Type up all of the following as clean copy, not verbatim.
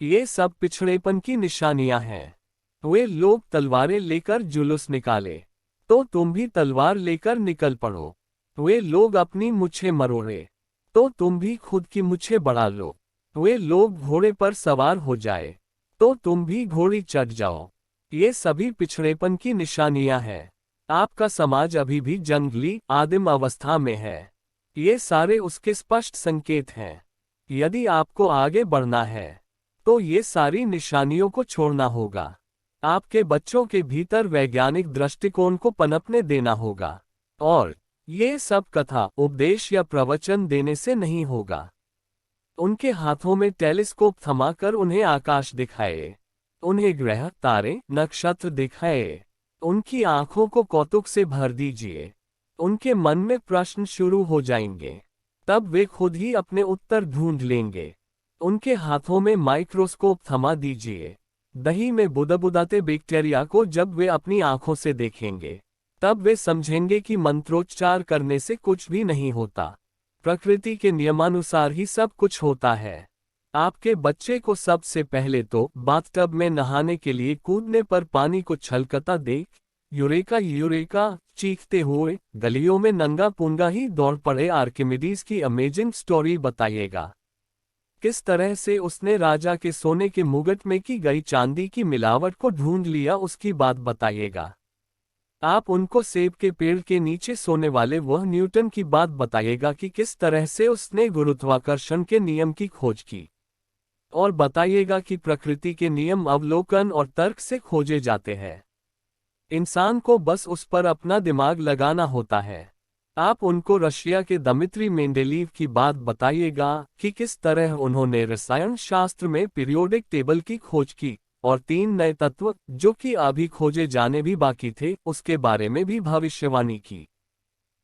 ये सब पिछड़ेपन की निशानियां हैं। वे लोग तलवारें लेकर जुलूस निकाले, तो तुम भी तलवार लेकर निकल पड़ो। वे लोग अपनी मूछें मरोड़े, तो तुम भी खुद की मूछें बढ़ा लो। वे लोग घोड़े पर सवार हो जाए, तो तुम भी घोड़ी चढ़ जाओ। ये सभी पिछड़ेपन की निशानियां हैं। आपका समाज अभी भी जंगली आदिम अवस्था में है। ये सारे उसके स्पष्ट संकेत हैं। यदि आपको आगे बढ़ना है, तो ये सारी निशानियों को छोड़ना होगा। आपके बच्चों के भीतर वैज्ञानिक दृष्टिकोण को पनपने देना होगा। और ये सब कथा, उपदेश या प्रवचन देने से नहीं होगा। उनके हाथों में टेलीस्कोप थमाकर उन्हें आकाश दिखाए। उन्हें ग्रह, तारे, नक्षत्र दिखाए। उनकी आंखों को कौतुक से भर दीजिए। उनके मन में प्रश्न शुरू हो जाएंगे। तब वे खुद ही अपने उत्तर ढूंढ लेंगे। उनके हाथों में माइक्रोस्कोप थमा दीजिए। दही में बुदबुदाते बैक्टीरिया को जब वे अपनी आंखों से देखेंगे, तब वे समझेंगे कि मंत्रोच्चार करने से कुछ भी नहीं होता। प्रकृति के नियमानुसार ही सब कुछ होता है। आपके बच्चे को सबसे पहले तो बाथटब में नहाने के लिए कूदने पर पानी को छलकता देख यूरेका यूरेका चीखते हुए गलियों में नंगा पुंगा ही दौड़ पड़े आर्किमिडीज की अमेजिंग स्टोरी बताइएगा। किस तरह से उसने राजा के सोने के मुगट में की गई चांदी की मिलावट को ढूंढ लिया, उसकी बात बताइएगा। आप उनको सेब के पेड़ के नीचे सोने वाले वह न्यूटन की बात बताइएगा कि किस तरह से उसने गुरुत्वाकर्षण के नियम की खोज की। और बताइएगा कि प्रकृति के नियम अवलोकन और तर्क से खोजे जाते हैं। इंसान को बस उस पर अपना दिमाग लगाना होता है। आप उनको रशिया के दमित्री मेंडेलीव की बात बताइएगा कि किस तरह उन्होंने रसायन शास्त्र में पीरियोडिक टेबल की खोज की और 3 नए तत्व, जो कि अभी खोजे जाने भी बाकी थे, उसके बारे में भी भविष्यवाणी की।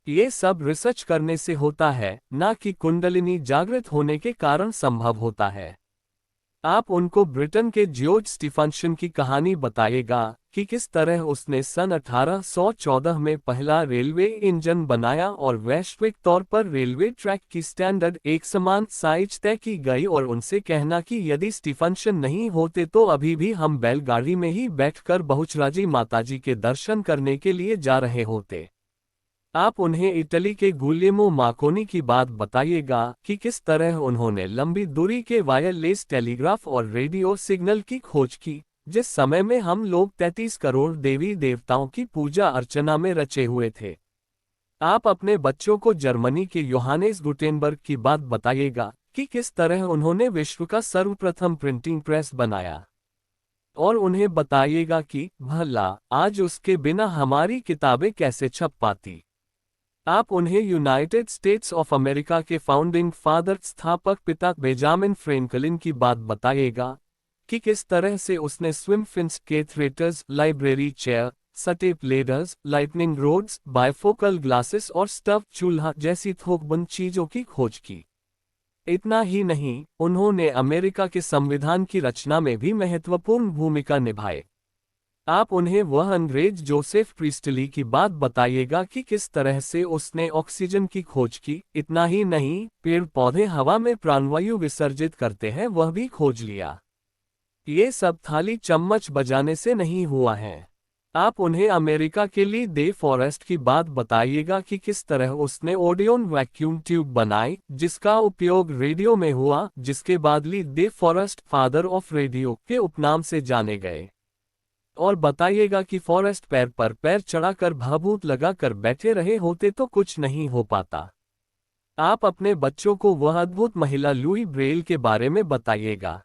ये सब रिसर्च करने से होता है, ना कि कुंडलिनी जागृत होने के कारण संभव होता है। आप उनको ब्रिटेन के जॉर्ज स्टीफनसन की कहानी बताइएगा कि किस तरह उसने सन 1814 में पहला रेलवे इंजन बनाया और वैश्विक तौर पर रेलवे ट्रैक की स्टैंडर्ड एक समान साइज तय की गई, और उनसे कहना कि यदि स्टीफनसन नहीं होते तो अभी भी हम बैलगाड़ी में ही बैठकर बहुचराजी माताजी के दर्शन करने के लिए जा रहे होते। आप उन्हें इटली के गुलियमो मार्कोनी की बात बताइएगा कि किस तरह उन्होंने लंबी दूरी के वायरलेस टेलीग्राफ और रेडियो सिग्नल की खोज की, जिस समय में हम लोग 33 करोड़ देवी देवताओं की पूजा अर्चना में रचे हुए थे। आप अपने बच्चों को जर्मनी के योहानेस गुटेनबर्ग की बात बताइएगा कि किस तरह उन्होंने विश्व का सर्वप्रथम प्रिंटिंग प्रेस बनाया। और उन्हें बताइएगा कि भला आज उसके बिना हमारी किताबें कैसे छप पाती। आप उन्हें यूनाइटेड स्टेट्स ऑफ अमेरिका के फाउंडिंग फादर स्थापक पिता बेंजामिन फ्रैंकलिन की बात बताइएगा कि किस तरह से उसने swim fins, catheters, library chair, step ladders, lightning rods, bifocal glasses और स्टफ चूल्हा जैसी थोकबंद चीजों की खोज की। इतना ही नहीं, उन्होंने अमेरिका के संविधान की रचना में भी महत्वपूर्ण भूमिका निभाई। आप उन्हें वह अंग्रेज जोसेफ प्रीस्टली की बात बताइएगा कि किस तरह से उसने ऑक्सीजन की खोज की। इतना ही नहीं, पेड़ पौधे हवा में प्राणवायु विसर्जित करते हैं, वह भी खोज लिया। ये सब थाली चम्मच बजाने से नहीं हुआ है। आप उन्हें अमेरिका के लिए दे फॉरेस्ट की बात बताइएगा कि किस तरह उसने ओडियोन वैक्यूम ट्यूब बनाई, जिसका उपयोग रेडियो में हुआ, जिसके बाद ली दे फॉरेस्ट फादर ऑफ रेडियो के उपनाम से जाने गए। और बताइएगा कि फॉरेस्ट पैर पर पैर चढ़ाकर भाभूत लगाकर बैठे रहे होते तो कुछ नहीं हो पाता। आप अपने बच्चों को वह अद्भुत महिला लुई ब्रेल के बारे में बताइएगा।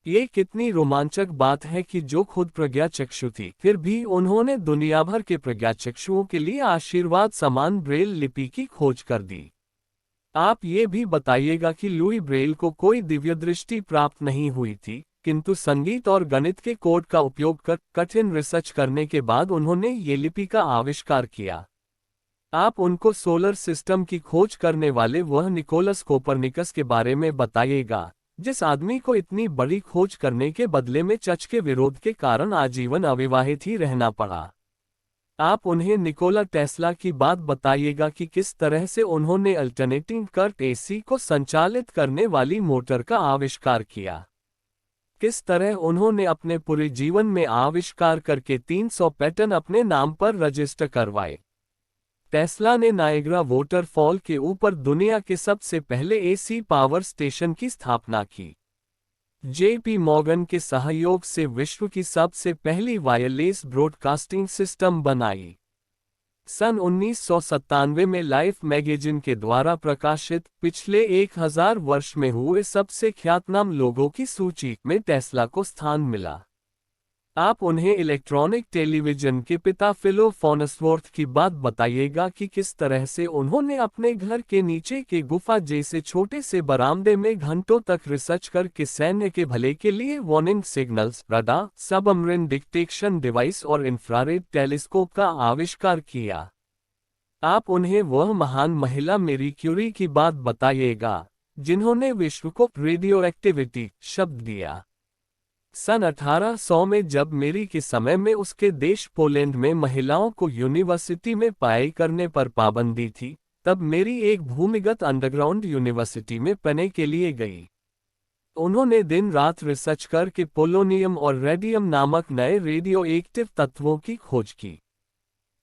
ये कितनी रोमांचक बात है कि जो खुद प्रज्ञाचक्षु थी, फिर भी उन्होंने दुनिया भर के प्रज्ञाचक्षुओं के लिए आशीर्वाद समान ब्रेल लिपि की खोज कर दी। आप ये भी बताइएगा कि लुई ब्रेल को कोई दिव्य दृष्टि प्राप्त नहीं हुई थी, किंतु संगीत और गणित के कोड का उपयोग कर कठिन रिसर्च करने के बाद उन्होंने ये लिपि का आविष्कार किया। आप उनको सोलर सिस्टम की खोज करने वाले वह निकोलस कोपरनिकस के बारे में बताइएगा, जिस आदमी को इतनी बड़ी खोज करने के बदले में चर्च के विरोध के कारण आजीवन अविवाहित ही रहना पड़ा। आप उन्हें निकोला टेस्ला की बात बताइएगा कि किस तरह से उन्होंने अल्टरनेटिंग करंट एसी को संचालित करने वाली मोटर का आविष्कार किया। किस तरह उन्होंने अपने पूरे जीवन में आविष्कार करके 300 पैटर्न अपने नाम पर रजिस्टर करवाए। टेस्ला ने नायग्रा वाटरफॉल के ऊपर दुनिया के सबसे पहले एसी पावर स्टेशन की स्थापना की। जेपी मॉर्गन के सहयोग से विश्व की सबसे पहली वायरलेस ब्रॉडकास्टिंग सिस्टम बनाई। सन 1997 में लाइफ मैगजीन के द्वारा प्रकाशित पिछले 1000 वर्ष में हुए सबसे ख्यातनाम लोगों की सूची में टेस्ला को स्थान मिला। आप उन्हें इलेक्ट्रॉनिक टेलीविजन के पिता फिलो फॉर्नसवर्थ की बात बताइएगा कि किस तरह से उन्होंने अपने घर के नीचे के गुफा जैसे छोटे से बरामदे में घंटों तक रिसर्च करके सैन्य के भले के लिए warning signals, radar, submarine detection device और इंफ्रारेड टेलीस्कोप का आविष्कार किया। आप उन्हें वह महान महिला मैरी क्यूरी की बात बताइएगा जिन्होंने विश्व को रेडियो एक्टिविटी शब्द दिया। सन 1800 में जब मैरी के समय में उसके देश पोलैंड में महिलाओं को यूनिवर्सिटी में पढ़ाई करने पर पाबंदी थी, तब मैरी एक भूमिगत अंडरग्राउंड यूनिवर्सिटी में पढ़ने के लिए गई। उन्होंने दिन रात रिसर्च करके पोलोनियम और रेडियम नामक नए रेडियो एक्टिव तत्वों की खोज की।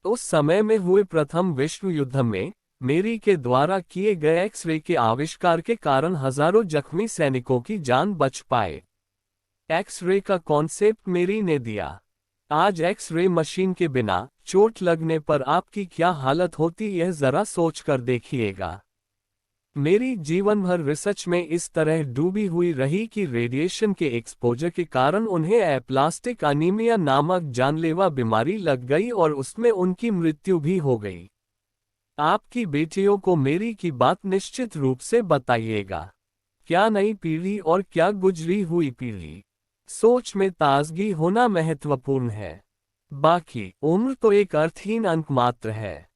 उस समय में हुए प्रथम विश्व युद्ध में मैरी के द्वारा किए गए एक्स-रे के आविष्कार के कारण हजारों जख्मी सैनिकों की जान बच पाए। एक्स-रे का कॉन्सेप्ट मैरी ने दिया। आज एक्स-रे मशीन के बिना चोट लगने पर आपकी क्या हालत होती यह जरा सोच कर देखिएगा। मैरी जीवन भर रिसर्च में इस तरह डूबी हुई रही कि रेडिएशन के एक्सपोजर के कारण उन्हें एप्लास्टिक अनीमिया नामक जानलेवा बीमारी लग गई और उसमें उनकी मृत्यु भी हो गई। आपकी बेटियों को मैरी की बात निश्चित रूप से बताइएगा। क्या नई पीढ़ी और क्या गुजरी हुई पीढ़ी, सोच में ताजगी होना महत्वपूर्ण है। बाकी उम्र तो एक अर्थहीन अंक मात्र है।